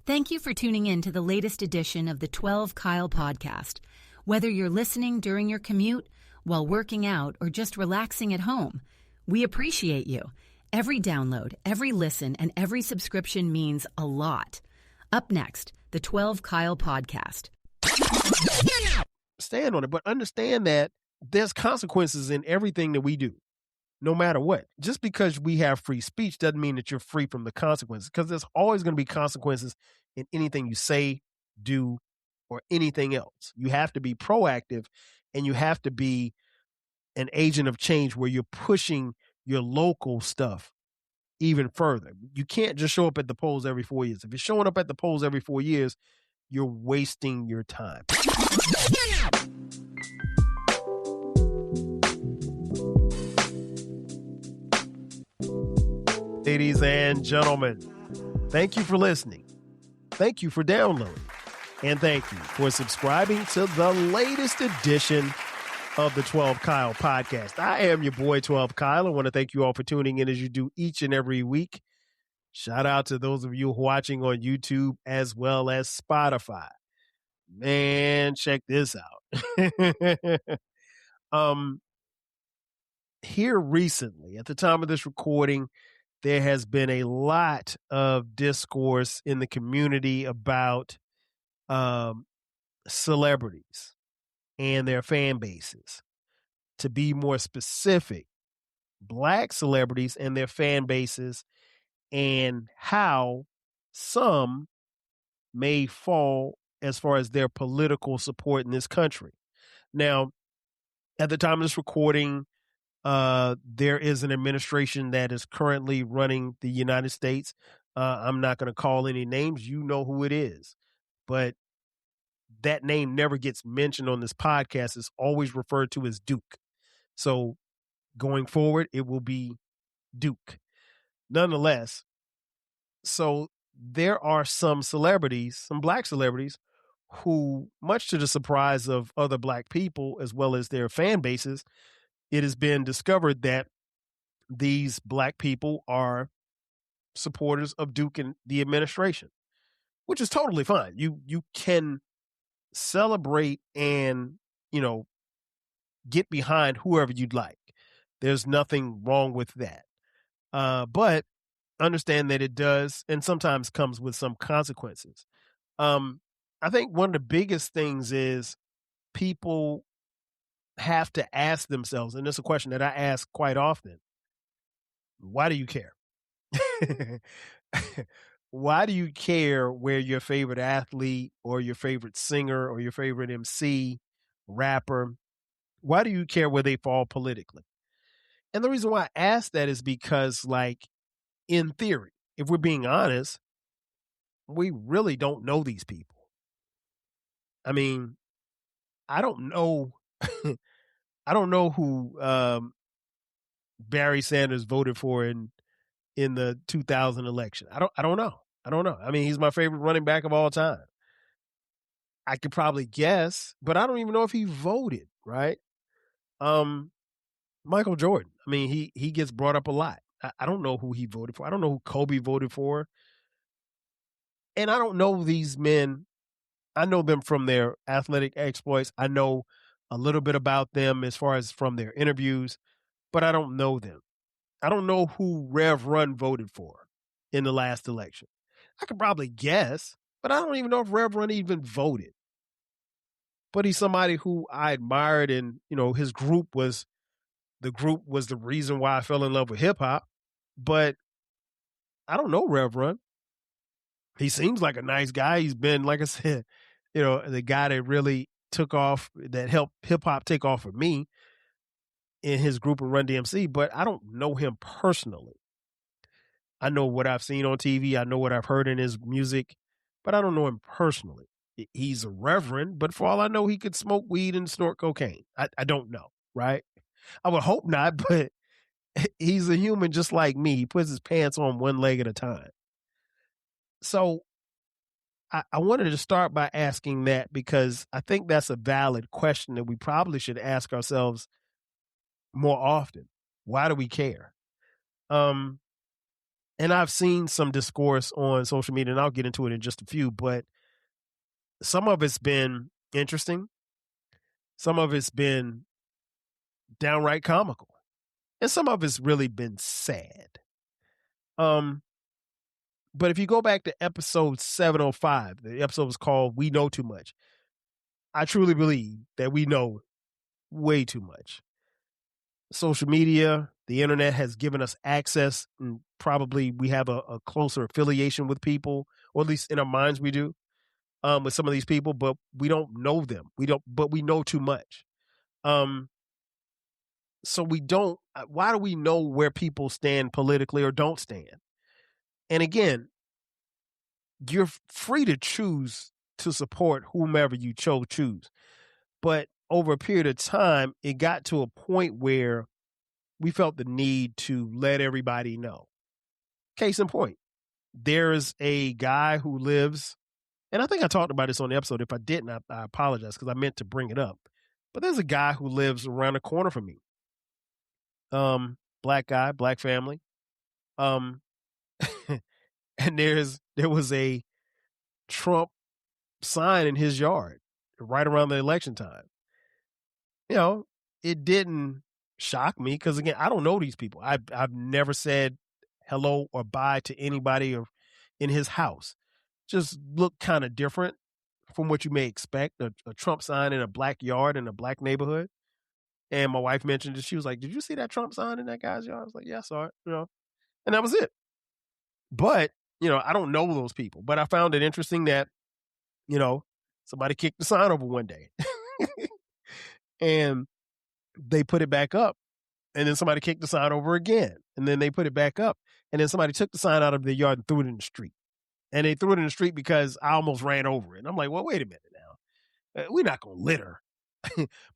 Thank you for tuning in to the latest edition of the 12 Kyle podcast. Whether you're listening during your commute, while working out, or just relaxing at home, we appreciate you. Every download, every listen, and every subscription means a lot. Up next, the 12 Kyle podcast. Stand on it, but understand that there's consequences in everything that we do, no matter what. Just because we have free speech doesn't mean that you're free from the consequences, because there's always going to be consequences in anything you say, do, or anything else. You have to be proactive, and you have to be an agent of change where you're pushing your local stuff even further. You can't just show up at the polls every 4 years. If you're showing up at the polls every 4 years, you're wasting your time. Ladies and gentlemen, thank you for listening. Thank you for downloading. And thank you for subscribing to the latest edition of the 12 Kyle podcast. I am your boy, 12 Kyle. I want to thank you all for tuning in as you do each and every week. Shout out to those of you watching on YouTube as well as Spotify. Man, check this out. Here recently, at the time of this recording, there has been a lot of discourse in the community about celebrities and their fan bases. To be more specific, Black celebrities and their fan bases, and how some may fall as far as their political support in this country. Now, at the time of this recording, there is an administration that is currently running the United States. I'm not going to call any names. You know who it is. But that name never gets mentioned on this podcast. It's always referred to as Duke. So going forward, it will be Duke. Nonetheless, so there are some celebrities, some Black celebrities, who, much to the surprise of other Black people as well as their fan bases, it has been discovered that these Black people are supporters of Duke and the administration, which is totally fine. You can celebrate and, get behind whoever you'd like. There's nothing wrong with that. But understand that it does and sometimes comes with some consequences. I think one of the biggest things is people have to ask themselves, and it's a question that I ask quite often: why do you care? Why do you care where your favorite athlete or your favorite singer or your favorite MC, rapper, why do you care where they fall politically? And the reason why I ask that is because, in theory, if we're being honest, we really don't know these people. I mean, I don't know. I don't know who Barry Sanders voted for in the 2000 election. I don't know. I mean, he's my favorite running back of all time. I could probably guess, but I don't even know if he voted, right? Michael Jordan. I mean, he gets brought up a lot. I don't know who he voted for. I don't know who Kobe voted for. And I don't know these men. I know them from their athletic exploits. I know a little bit about them as far as from their interviews, but I don't know them. I don't know who Rev Run voted for in the last election. I could probably guess, but I don't even know if Rev Run even voted. But he's somebody who I admired, and his group was the reason why I fell in love with hip hop. But I don't know Rev Run. He seems like a nice guy. He's been, like I said, the guy that really took off, that helped hip hop take off for me in his group of Run DMC, but I don't know him personally. I know what I've seen on TV. I know what I've heard in his music, but I don't know him personally. He's a reverend, but for all I know, he could smoke weed and snort cocaine. I don't know, right? I would hope not, but he's a human just like me. He puts his pants on one leg at a time. So I wanted to start by asking that, because I think that's a valid question that we probably should ask ourselves more often. Why do we care? And I've seen some discourse on social media, and I'll get into it in just a few, but some of it's been interesting. Some of it's been downright comical. And some of it's really been sad. But if you go back to episode 705, the episode was called We Know Too Much. I truly believe that we know way too much. Social media, the internet has given us access, and probably we have a closer affiliation with people, or at least in our minds we do, with some of these people, but we don't know them. But we know too much. So we don't, why do we know where people stand politically or don't stand? And again, you're free to choose to support whomever you choose. But over a period of time, it got to a point where we felt the need to let everybody know. Case in point, there's a guy who lives, and I think I talked about this on the episode. If I didn't, I apologize, because I meant to bring it up. But there's a guy who lives around the corner from me. Black guy, black family. And there was a Trump sign in his yard right around the election time. You know, it didn't shock me because, again, I don't know these people. I've never said hello or bye to anybody or in his house. Just looked kind of different from what you may expect. A Trump sign in a black yard in a black neighborhood. And my wife mentioned it. She was like, "Did you see that Trump sign in that guy's yard?" I was like, "Yeah, I saw it." And that was it. But, I don't know those people. But I found it interesting that, somebody kicked the sign over one day. And they put it back up. And then somebody kicked the sign over again. And then they put it back up. And then somebody took the sign out of their yard and threw it in the street. And they threw it in the street because I almost ran over it. And I'm like, well, wait a minute now. We're not going to litter.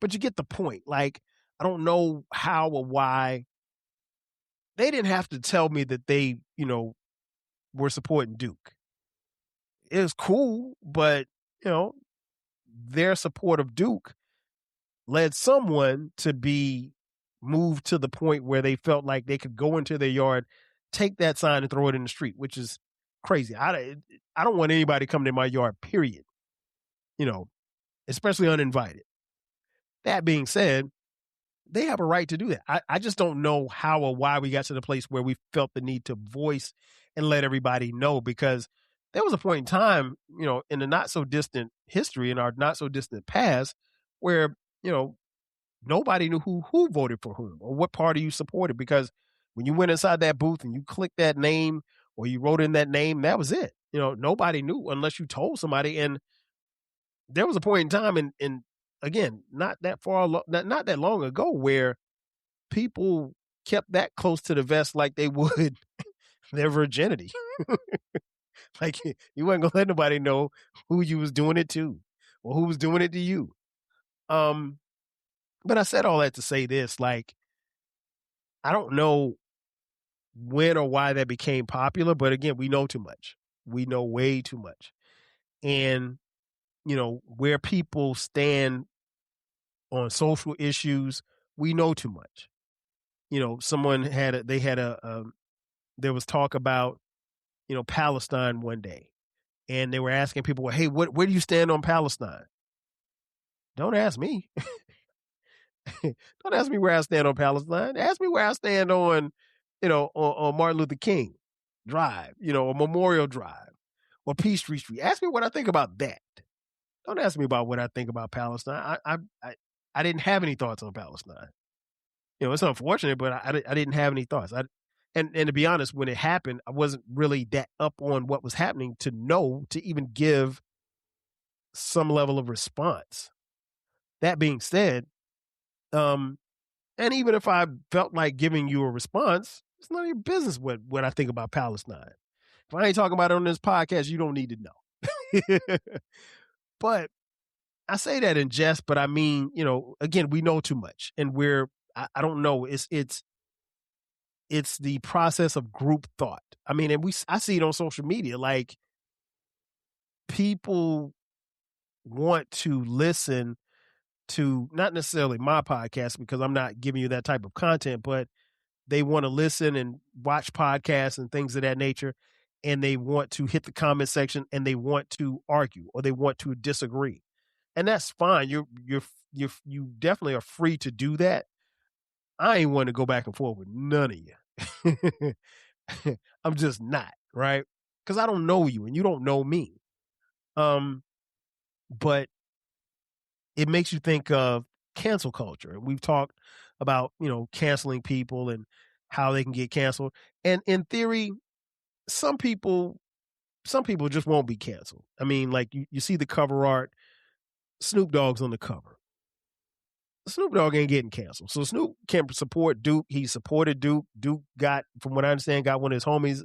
But you get the point. Like, I don't know how or why. They didn't have to tell me that they, were supporting Duke. It was cool, but, their support of Duke led someone to be moved to the point where they felt like they could go into their yard, take that sign and throw it in the street, which is crazy. I don't want anybody coming to my yard, period, especially uninvited. That being said, they have a right to do that. I just don't know how or why we got to the place where we felt the need to voice and let everybody know, because there was a point in time, in the not so distant history, in our not so distant past, where, nobody knew who voted for whom or what party you supported, because when you went inside that booth and you clicked that name or you wrote in that name, that was it. Nobody knew unless you told somebody. And there was a point in time, and again, not that long ago, where people kept that close to the vest like they would their virginity. Like, you weren't gonna let nobody know who you was doing it to or who was doing it to you. But I said all that to say this, like, I don't know when or why that became popular, but again, we know too much. We know way too much. And, where people stand on social issues, we know too much. Someone there was talk about, Palestine one day, and they were asking people, well, hey, where do you stand on Palestine? Don't ask me. Don't ask me where I stand on Palestine. Ask me where I stand on, on Martin Luther King Drive, or Memorial Drive, or Peachtree Street. Ask me what I think about that. Don't ask me about what I think about Palestine. I didn't have any thoughts on Palestine. It's unfortunate, but I didn't have any thoughts. And to be honest, when it happened, I wasn't really that up on what was happening to even give some level of response. That being said, and even if I felt like giving you a response, it's none of your business what I think about Palestine. If I ain't talking about it on this podcast, you don't need to know. But I say that in jest, but I mean, again, we know too much, and I don't know. It's the process of group thought. I mean, and I see it on social media, like, people want to listen to not necessarily my podcast, because I'm not giving you that type of content, but they want to listen and watch podcasts and things of that nature, and they want to hit the comment section and they want to argue or they want to disagree. And that's fine. You definitely are free to do that. I ain't want to go back and forth with none of you. I'm just not, right? Because I don't know you and you don't know me. But it makes you think of cancel culture. And we've talked about, canceling people and how they can get canceled. And in theory, some people just won't be canceled. I mean, like you see the cover art, Snoop Dogg's on the cover. Snoop Dogg ain't getting canceled. So Snoop can support Duke. He supported Duke. Duke got, from what I understand, got one of his homies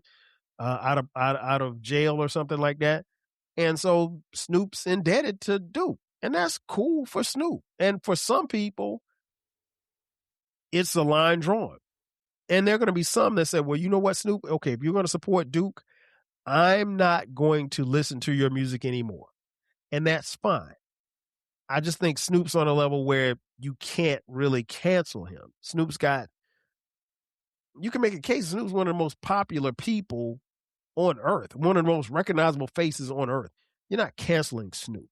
out of jail or something like that. And so Snoop's indebted to Duke. And that's cool for Snoop. And for some people, it's a line drawn. And there are going to be some that say, well, you know what, Snoop? Okay, if you're going to support Duke, I'm not going to listen to your music anymore. And that's fine. I just think Snoop's on a level where you can't really cancel him. You can make a case Snoop's one of the most popular people on earth, one of the most recognizable faces on earth. You're not canceling Snoop.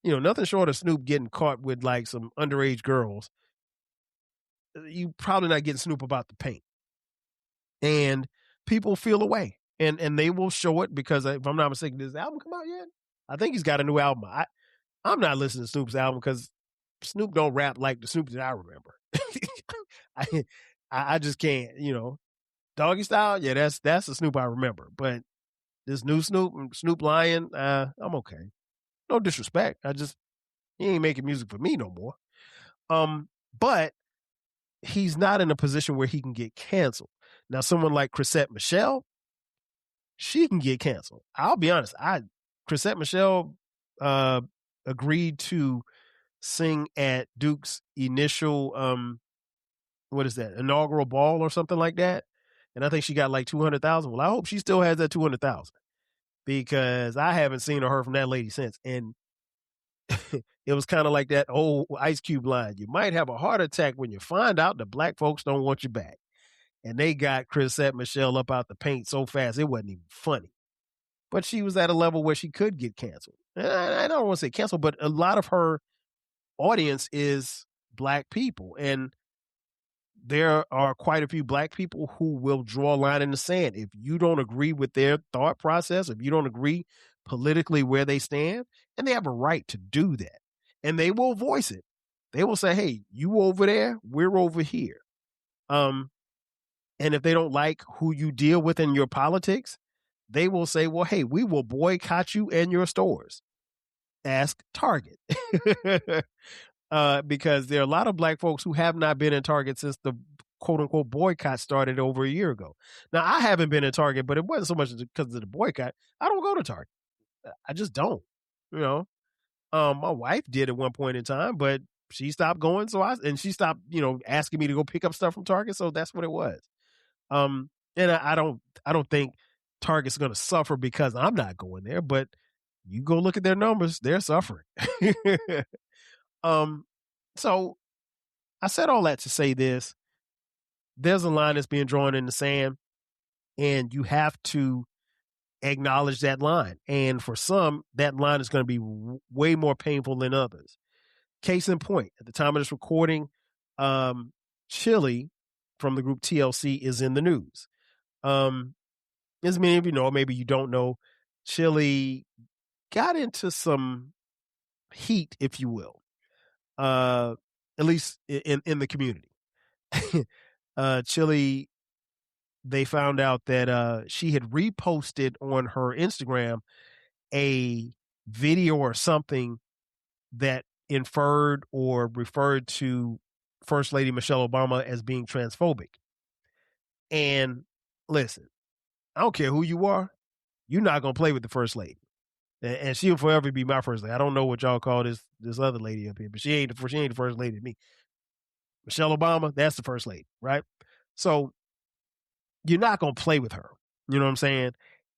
Nothing short of Snoop getting caught with like some underage girls. You probably not getting Snoop about the paint. And people feel away. And they will show it because if I'm not mistaken, does the album come out yet? I think he's got a new album. I'm not listening to Snoop's album because Snoop don't rap like the Snoop that I remember. I just can't, Doggy Style, yeah, that's the Snoop I remember. But this new Snoop Lion, I'm okay. No disrespect. He ain't making music for me no more. But he's not in a position where he can get canceled. Now, someone like Chrisette Michele, she can get canceled. I'll be honest. Chrisette Michele agreed to sing at Duke's initial, inaugural ball or something like that. And I think she got like 200,000. Well, I hope she still has that 200,000 because I haven't seen or heard from that lady since. And it was kind of like that old Ice Cube line. You might have a heart attack when you find out the black folks don't want you back. And they got Chrisette Michele up out the paint so fast, it wasn't even funny. But she was at a level where she could get canceled. And I don't want to say canceled, but a lot of her audience is black people. And there are quite a few black people who will draw a line in the sand. If you don't agree with their thought process, if you don't agree politically where they stand, and they have a right to do that. And they will voice it. They will say, hey, you over there, we're over here. And if they don't like who you deal with in your politics, they will say, well, hey, we will boycott you and your stores. Ask Target. Because there are a lot of black folks who have not been in Target since the quote unquote boycott started over a year ago. Now, I haven't been in Target, but it wasn't so much because of the boycott. I don't go to Target. I just don't, my wife did at one point in time, but she stopped going. And she stopped, asking me to go pick up stuff from Target. So that's what it was. And I don't think Target's going to suffer because I'm not going there, but you go look at their numbers, they're suffering. So I said all that to say this. There's a line that's being drawn in the sand, and you have to acknowledge that line. And for some, that line is going to be way more painful than others. Case in point, at the time of this recording, Chili from the group TLC is in the news. As many of you know, maybe you don't know, Chili got into some heat, if you will, at least in the community. Chili, they found out that she had reposted on her Instagram a video or something that inferred or referred to First Lady Michelle Obama as being transphobic. And listen, I don't care who you are, you're not going to play with the First Lady. And she'll forever be my first lady. I don't know what y'all call this other lady up here, but she ain't the first lady to me. Michelle Obama, that's the first lady, right? So you're not going to play with her. You know what I'm saying?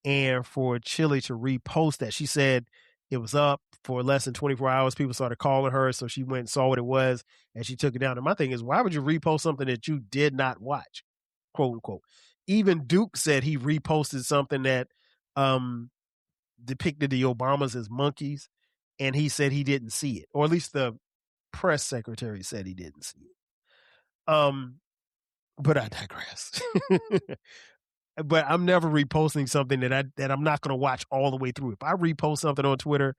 And for Chili to repost that, she said it was up for less than 24 hours. People started calling her. So she went and saw what it was and she took it down. And my thing is, why would you repost something that you did not watch? quote unquote. Even Duke said he reposted something that depicted the Obamas as monkeys, and he said he didn't see it, or at least the press secretary said he didn't see it. But I digress. But I'm never reposting something that I'm not going to watch all the way through. If I repost something on Twitter,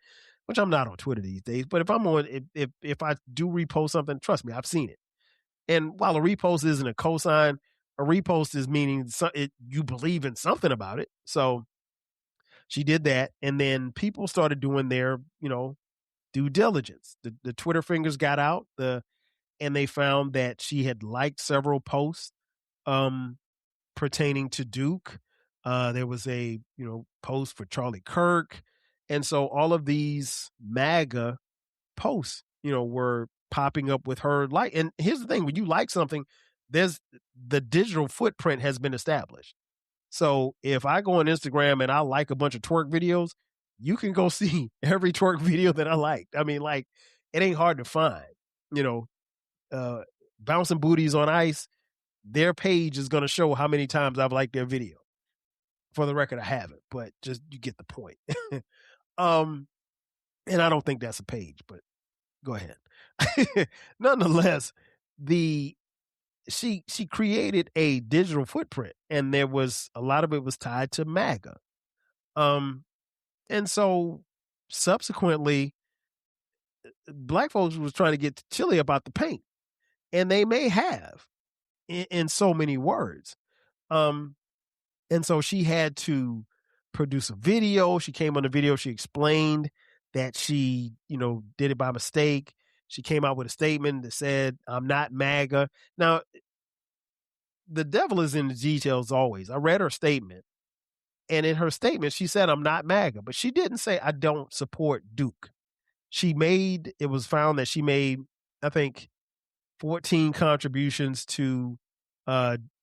which I'm not on Twitter these days, but if I'm on, if I do repost something, trust me, I've seen it. And while a repost isn't a cosign, a repost is meaning you believe in something about it. So she did that, and then people started doing their, due diligence. The Twitter fingers got out, and they found that she had liked several posts pertaining to Duke. There was a post for Charlie Kirk, and so all of these MAGA posts, were popping up with her like. And here's the thing: when you like something, there's the digital footprint has been established. So if I go on Instagram and I like a bunch of twerk videos, you can go see every twerk video that I liked. I mean, like, it ain't hard to find. Bouncing booties on ice, their page is going to show how many times I've liked their video. For the record, I haven't, but just you get the point. And I don't think that's a page, but go ahead. Nonetheless, she created a digital footprint, and there was a lot of it was tied to MAGA. And so subsequently, black folks was trying to get chilly about the paint, and they may have in so many words. And so she had to produce a video. She came on the video. She explained that she, did it by mistake. She came out with a statement that said, "I'm not MAGA." Now, the devil is in the details always. I read her statement, and in her statement, she said, "I'm not MAGA," but she didn't say, "I don't support Duke." It was found that she made, I think, 14 contributions to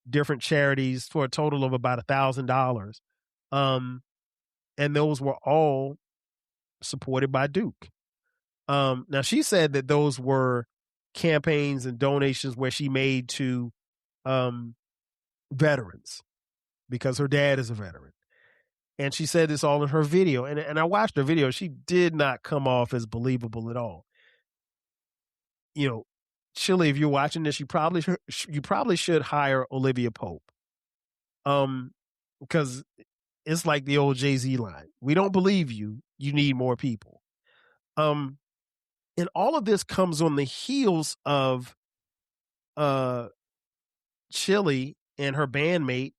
different charities for a total of about $1,000. And those were all supported by Duke. Now, she said that those were campaigns and donations where she made to veterans because her dad is a veteran. And she said this all in her video. And I watched her video. She did not come off as believable at all. Chili, if you're watching this, you probably should hire Olivia Pope. Because it's like the old Jay-Z line. We don't believe you. You need more people. And all of this comes on the heels of Chili and her bandmate,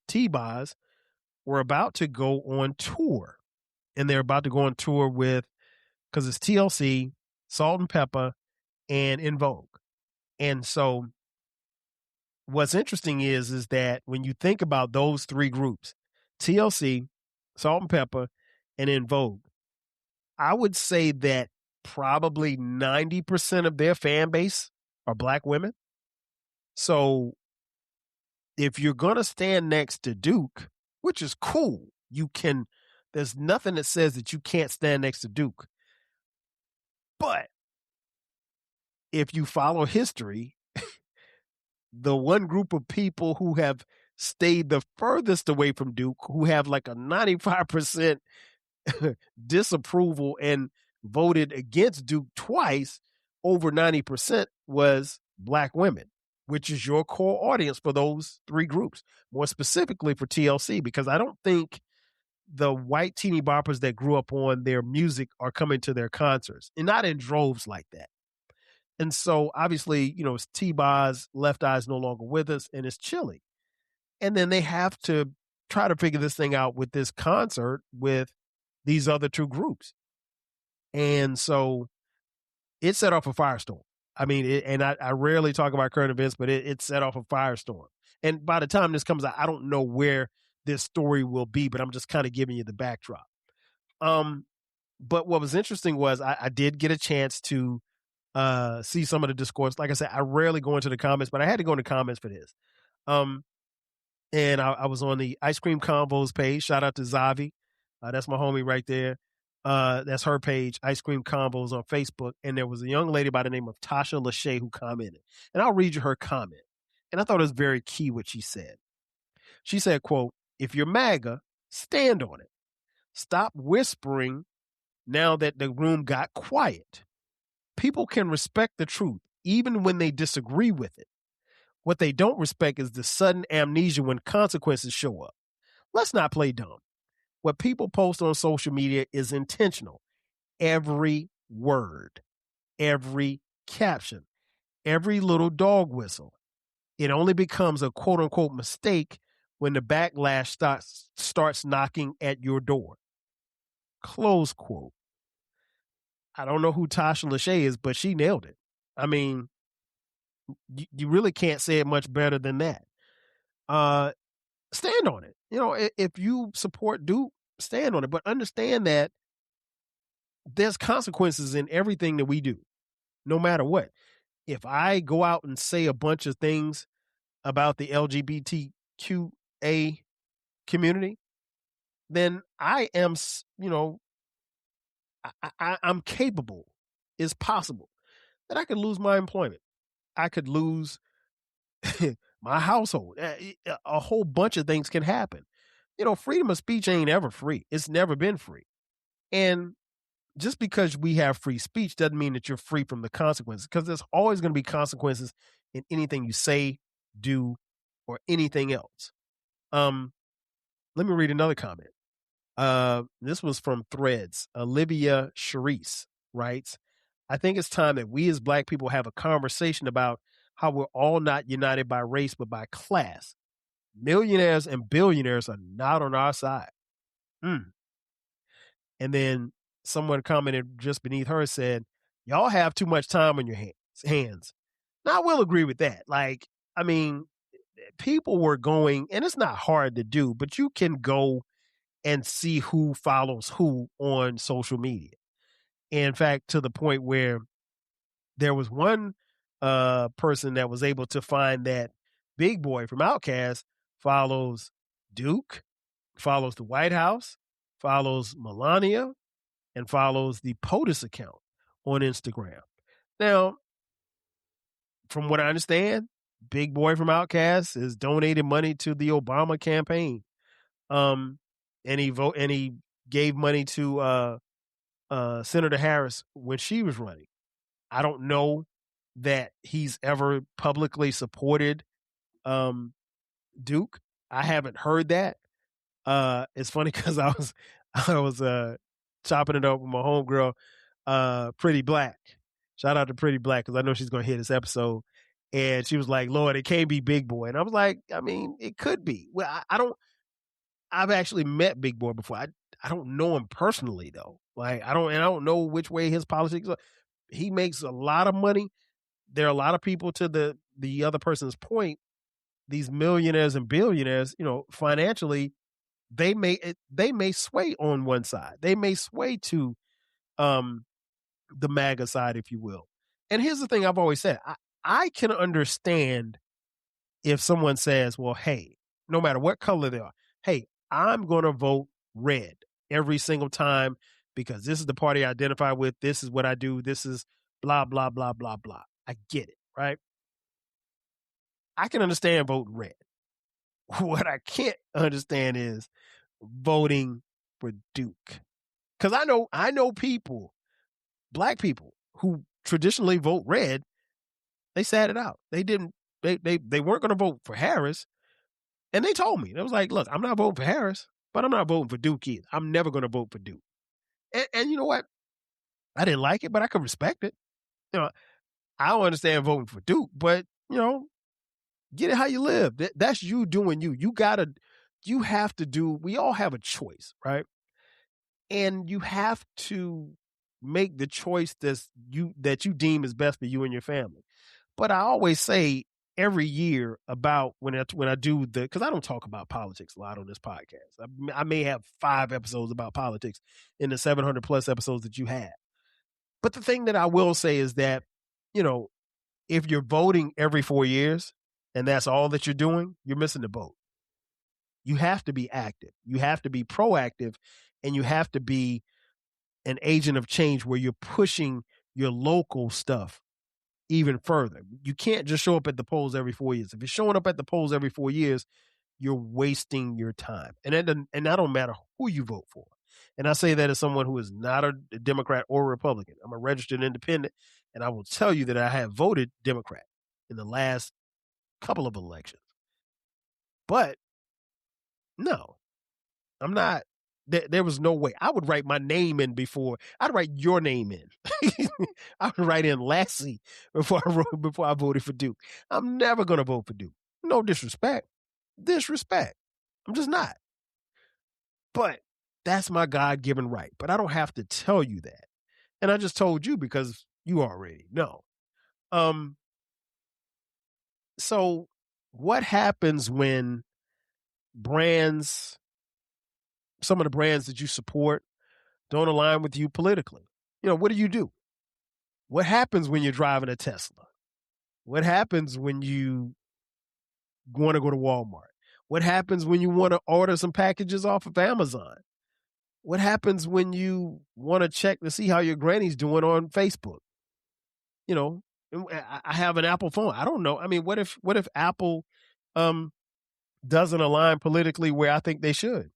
T-Boz, were about to go on tour. And they're about to go on tour with, because it's TLC, Salt and Pepper, and In Vogue. And so what's interesting is that when you think about those three groups, TLC, Salt and Pepper, and In Vogue, I would say that probably 90% of their fan base are black women. So if you're going to stand next to Duke, which is cool, there's nothing that says that you can't stand next to Duke. But if you follow history, the one group of people who have stayed the furthest away from Duke, who have like a 95% disapproval and voted against Duke twice, over 90% was black women, which is your core audience for those three groups, more specifically for TLC, because I don't think the white teeny boppers that grew up on their music are coming to their concerts, and not in droves like that. And so obviously, it's T-Boz, Left Eye's no longer with us, and it's Chili. And then they have to try to figure this thing out with this concert with these other two groups. And so it set off a firestorm. I mean, I rarely talk about current events, but it set off a firestorm. And by the time this comes out, I don't know where this story will be, but I'm just kind of giving you the backdrop. But what was interesting was I did get a chance to see some of the discourse. Like I said, I rarely go into the comments, but I had to go into comments for this. And I was on the Ice Cream Convos page. Shout out to Zavi. That's my homie right there. That's her page, Ice Cream Convos on Facebook. And there was a young lady by the name of Tasha Lachey who commented. And I'll read you her comment. And I thought it was very key what she said. She said, quote, "If you're MAGA, stand on it. Stop whispering now that the room got quiet. People can respect the truth, even when they disagree with it. What they don't respect is the sudden amnesia when consequences show up. Let's not play dumb. What people post on social media is intentional. Every word, every caption, every little dog whistle. It only becomes a quote unquote mistake when the backlash starts knocking at your door." Close quote. I don't know who Tasha Lachey is, but she nailed it. I mean, you really can't say it much better than that. Stand on it. You know, if you support Duke, stand on it, but understand that there's consequences in everything that we do, no matter what. If I go out and say a bunch of things about the LGBTQA community, then I am, you know, I'm capable, it's possible that I could lose my employment. I could lose my household. A whole bunch of things can happen. You know, freedom of speech ain't ever free. It's never been free. And just because we have free speech doesn't mean that you're free from the consequences, because there's always going to be consequences in anything you say, do, or anything else. Let me read another comment. This was from Threads. Olivia Charisse writes, "I think it's time that we as Black people have a conversation about how we're all not united by race, but by class. Millionaires and billionaires are not on our side." And then someone commented just beneath her, said, "Y'all have too much time on your hands." Now, I will agree with that. Like, I mean, people were going, and it's not hard to do, but you can go and see who follows who on social media. In fact, to the point where there was one person that was able to find that Big Boy from Outkast follows Duke, follows the White House, follows Melania, and follows the POTUS account on Instagram. Now, from what I understand, Big Boy from Outkast has donated money to the Obama campaign. And he gave money to Senator Harris when she was running. I don't know that he's ever publicly supported Duke. I haven't heard that. It's funny because I was chopping it up with my homegirl, Pretty Black. Shout out to Pretty Black, because I know she's gonna hear this episode. And she was like, "Lord, it can't be Big Boy." And I was like, I mean, it could be. Well, I don't. I've actually met Big Boy before. I don't know him personally though. Like I don't know which way his politics are. He makes a lot of money. There are a lot of people, to the other person's point, these millionaires and billionaires, you know, financially, they may sway on one side. They may sway to the MAGA side, if you will. And here's the thing I've always said. I can understand if someone says, well, hey, no matter what color they are, hey, I'm going to vote red every single time because this is the party I identify with. This is what I do. This is blah, blah, blah, blah, blah. I get it, right? I can understand voting red. What I can't understand is voting for Duke. Because I know people, Black people, who traditionally vote red. They sat it out. They didn't. They weren't going to vote for Harris, and they told me, they was like, "Look, I'm not voting for Harris, but I'm not voting for Duke either. I'm never going to vote for Duke." And you know what? I didn't like it, but I could respect it. You know, I don't understand voting for Duke, but you know, get it how you live. That's you doing you. You have to do. We all have a choice, right? And you have to make the choice that you deem is best for you and your family. But I always say every year about when I do because I don't talk about politics a lot on this podcast. I may have 5 episodes about politics in the 700 plus episodes that you have. But the thing that I will say is that, you know, if you're voting every 4 years and that's all that you're doing, you're missing the boat. You have to be active. You have to be proactive, and you have to be an agent of change where you're pushing your local stuff even further. You can't just show up at the polls every 4 years. If you're showing up at the polls every 4 years, you're wasting your time. And that don't matter who you vote for. And I say that as someone who is not a Democrat or Republican. I'm a registered independent, and I will tell you that I have voted Democrat in the last couple of elections. But no, I'm not. There was no way. I would write my name in before. I'd write your name in. I would write in Lassie before I voted for Duke. I'm never going to vote for Duke. No disrespect. Disrespect. I'm just not. But that's my God-given right. But I don't have to tell you that. And I just told you because you already know. So what happens when some of the brands that you support don't align with you politically? What do? What happens when you're driving a Tesla? What happens when you want to go to Walmart? What happens when you want to order some packages off of Amazon? What happens when you want to check to see how your granny's doing on Facebook? I have an Apple phone. I don't know. I mean, what if Apple doesn't align politically where I think they should?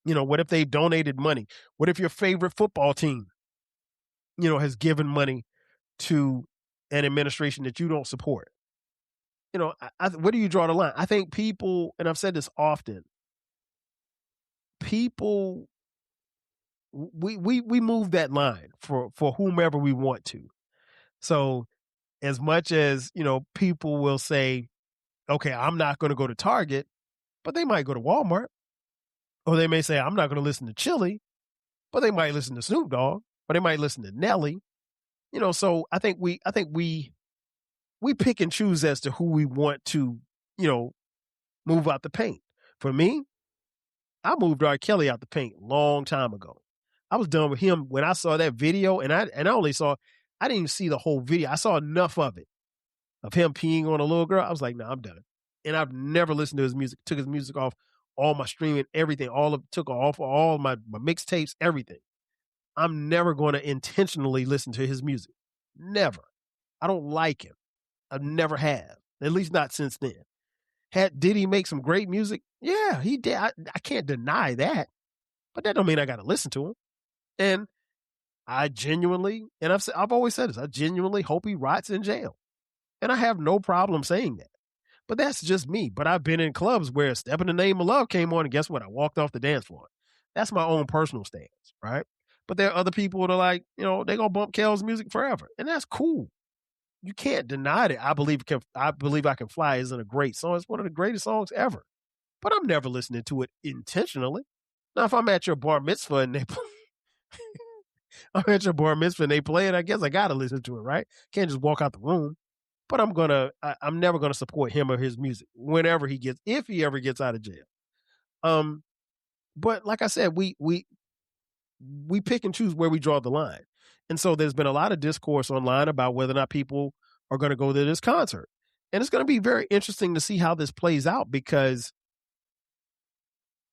What if they've donated money? What if your favorite football team, has given money to an administration that you don't support? Where do you draw the line? I think people, and I've said this often, people, we move that line for whomever we want to. So as much as, people will say, okay, I'm not going to go to Target, but they might go to Walmart. Or they may say, I'm not going to listen to Chili, but they might listen to Snoop Dogg, or they might listen to Nelly. So I think we pick and choose as to who we want to, move out the paint. For me, I moved R. Kelly out the paint a long time ago. I was done with him when I saw that video, and I didn't even see the whole video. I saw enough of it, of him peeing on a little girl. I was like, no, I'm done. And I've never listened to his music, took his music off all my streaming, everything, took off all my mixtapes, everything. I'm never going to intentionally listen to his music. Never. I don't like him. I never have, at least not since then. Did he make some great music? Yeah, he did. I can't deny that, but that don't mean I got to listen to him. And I genuinely, and I've always said this, I genuinely hope he rots in jail. And I have no problem saying that. But that's just me. But I've been in clubs where Step in the Name of Love came on, and guess what? I walked off the dance floor. That's my own personal stance, right? But there are other people that are like, they're going to bump Kel's music forever. And that's cool. You can't deny it. I Believe I Can Fly isn't a great song. It's one of the greatest songs ever. But I'm never listening to it intentionally. Now, if I'm at your bar mitzvah and they play it, I guess I got to listen to it, right? Can't just walk out the room. But I'm never going to support him or his music if he ever gets out of jail. But like I said, we pick and choose where we draw the line. And so there's been a lot of discourse online about whether or not people are going to go to this concert. And it's going to be very interesting to see how this plays out, because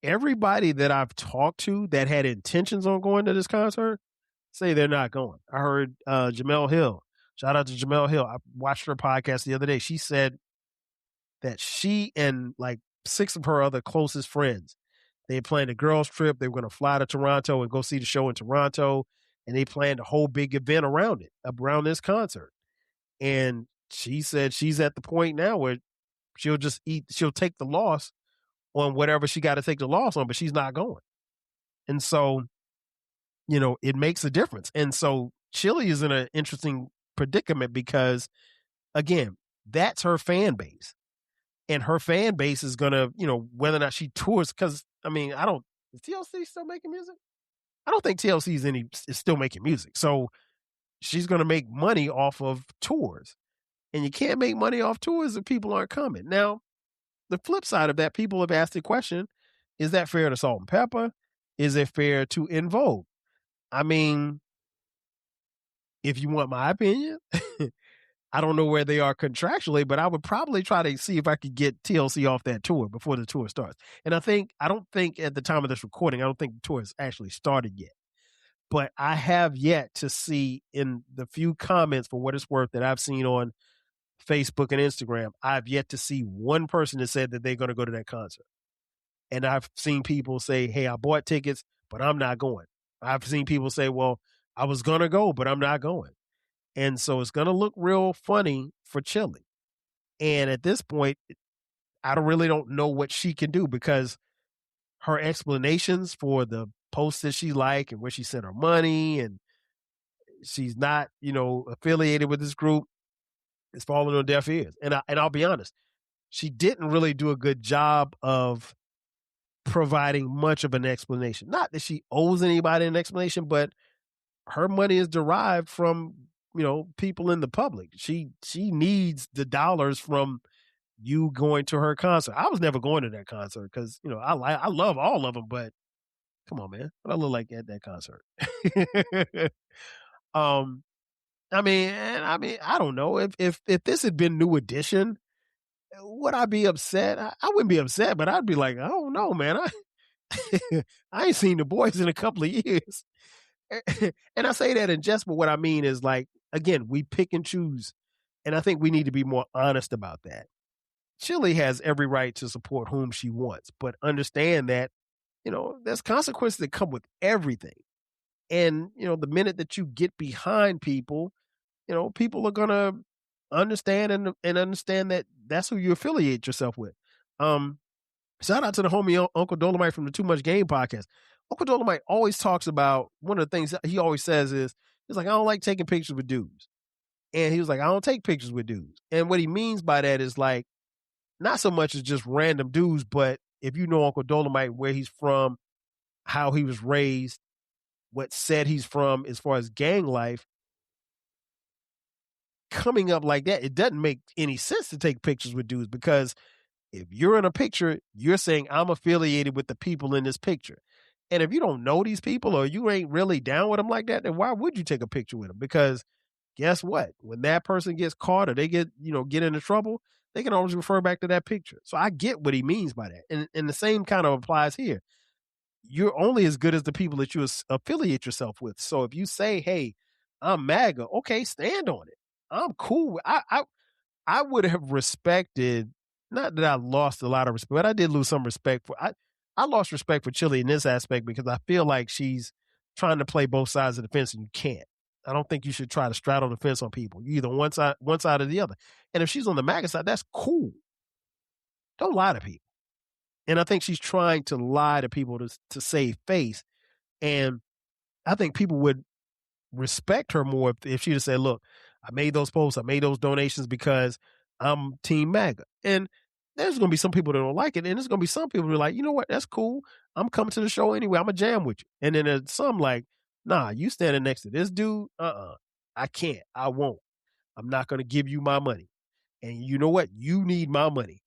everybody that I've talked to that had intentions on going to this concert say they're not going. I heard Jamel Hill. Shout out to Jamel Hill. I watched her podcast the other day. She said that she and like 6 of her other closest friends, they planned a girls' trip. They were going to fly to Toronto and go see the show in Toronto. And they planned a whole big event around this concert. And she said she's at the point now where she'll take the loss on whatever she got to take the loss on, but she's not going. And so, it makes a difference. And so Chili is in an interesting predicament because, again, that's her fan base. And her fan base is going to, whether or not she tours, because, is TLC still making music? I don't think TLC is still making music. So she's going to make money off of tours. And you can't make money off tours if people aren't coming. Now, the flip side of that, people have asked the question, is that fair to Salt and Pepper? Is it fair to En Vogue? I mean, if you want my opinion, I don't know where they are contractually, but I would probably try to see if I could get TLC off that tour before the tour starts. And I don't think at the time of this recording, I don't think the tour has actually started yet. But I have yet to see, in the few comments for what it's worth that I've seen on Facebook and Instagram, I've yet to see one person that said that they're going to go to that concert. And I've seen people say, hey, I bought tickets, but I'm not going. I've seen people say, well, I was going to go, but I'm not going. And so it's going to look real funny for Chili. And at this point, I don't know what she can do, because her explanations for the posts that she like and where she sent her money, and she's not, affiliated with this group, is falling on deaf ears. And I'll be honest, she didn't really do a good job of providing much of an explanation. Not that she owes anybody an explanation, but her money is derived from, people in the public. She needs the dollars from you going to her concert. I was never going to that concert because, I love all of them, but come on, man, what I look like at that concert? I don't know if this had been New Edition, would I be upset? I wouldn't be upset, but I'd be like, I don't know, man. I ain't seen the boys in a couple of years. And I say that in jest, but what I mean is, like, again, we pick and choose. And I think we need to be more honest about that. Chili has every right to support whom she wants, but understand that, there's consequences that come with everything. And, the minute that you get behind people, people are going to understand and understand that that's who you affiliate yourself with. Shout out to the homie Uncle Dolomite from the Too Much Game podcast. Uncle Dolomite always talks about, one of the things that he always says is, he's like, I don't like taking pictures with dudes. And he was like, I don't take pictures with dudes. And what he means by that is, like, not so much as just random dudes, but if you know Uncle Dolomite, where he's from, how he was raised, what set he's from as far as gang life, coming up like that, it doesn't make any sense to take pictures with dudes, because if you're in a picture, you're saying I'm affiliated with the people in this picture. And if you don't know these people, or you ain't really down with them like that, then why would you take a picture with them? Because guess what? When that person gets caught, or they get into trouble, they can always refer back to that picture. So I get what he means by that. And the same kind of applies here. You're only as good as the people that you affiliate yourself with. So if you say, hey, I'm MAGA, okay, stand on it. I'm cool. I would have respected, not that I lost a lot of respect, but I did lose some respect for, I lost respect for Chili in this aspect, because I feel like she's trying to play both sides of the fence, and you can't. I don't think you should try to straddle the fence on people. You either one side or the other. And if she's on the MAGA side, that's cool. Don't lie to people. And I think she's trying to lie to people to save face. And I think people would respect her more if she just said, look, I made those posts, I made those donations because I'm Team MAGA. And there's going to be some people that don't like it. And there's going to be some people who are like, you know what, that's cool. I'm coming to the show anyway. I'm going to jam with you. And then there's some like, nah, you standing next to this dude? I can't. I won't. I'm not going to give you my money. And you know what? You need my money.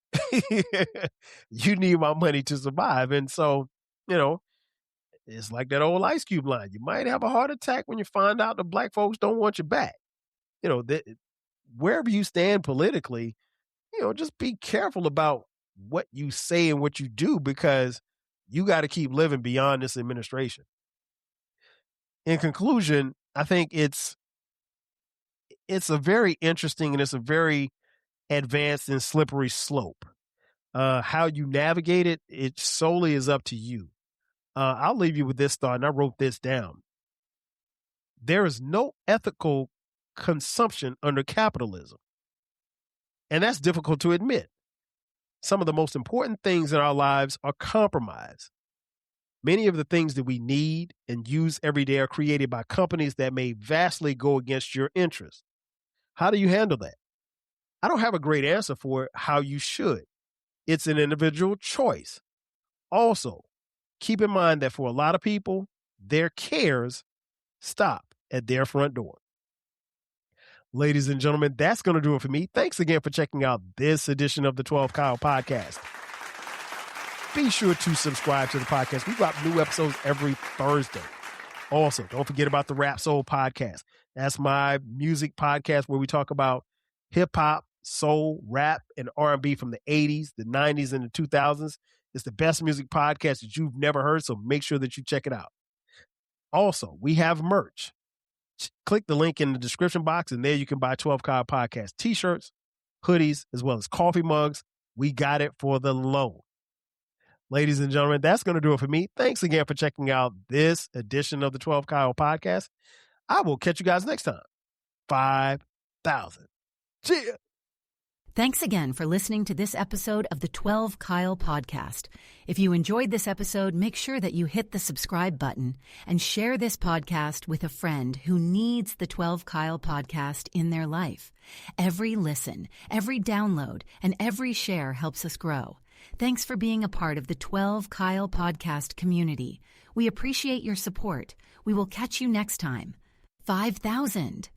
You need my money to survive. And so, it's like that old Ice Cube line. You might have a heart attack when you find out the black folks don't want you back. Wherever you stand politically, just be careful about what you say and what you do, because you got to keep living beyond this administration. In conclusion, I think it's a very interesting, and it's a very advanced and slippery slope. How you navigate it solely is up to you. I'll leave you with this thought, and I wrote this down. There is no ethical consumption under capitalism. And that's difficult to admit. Some of the most important things in our lives are compromised. Many of the things that we need and use every day are created by companies that may vastly go against your interests. How do you handle that? I don't have a great answer for how you should. It's an individual choice. Also, keep in mind that for a lot of people, their cares stop at their front door. Ladies and gentlemen, that's going to do it for me. Thanks again for checking out this edition of the 12 Kyle Podcast. Be sure to subscribe to the podcast. We drop new episodes every Thursday. Also, don't forget about the Rap Soul Podcast. That's my music podcast where we talk about hip hop, soul, rap, and R&B from the 80s, the 90s, and the 2000s. It's the best music podcast that you've never heard, so make sure that you check it out. Also, we have merch. Click the link in the description box, and there you can buy 12 Kyle Podcast t-shirts, hoodies, as well as coffee mugs. We got it for the low. Ladies and gentlemen, that's going to do it for me. Thanks again for checking out this edition of the 12 Kyle Podcast. I will catch you guys next time. 5,000. Cheers. Thanks again for listening to this episode of the 12 Kyle Podcast. If you enjoyed this episode, make sure that you hit the subscribe button and share this podcast with a friend who needs the 12 Kyle Podcast in their life. Every listen, every download, and every share helps us grow. Thanks for being a part of the 12 Kyle Podcast community. We appreciate your support. We will catch you next time. 5,000.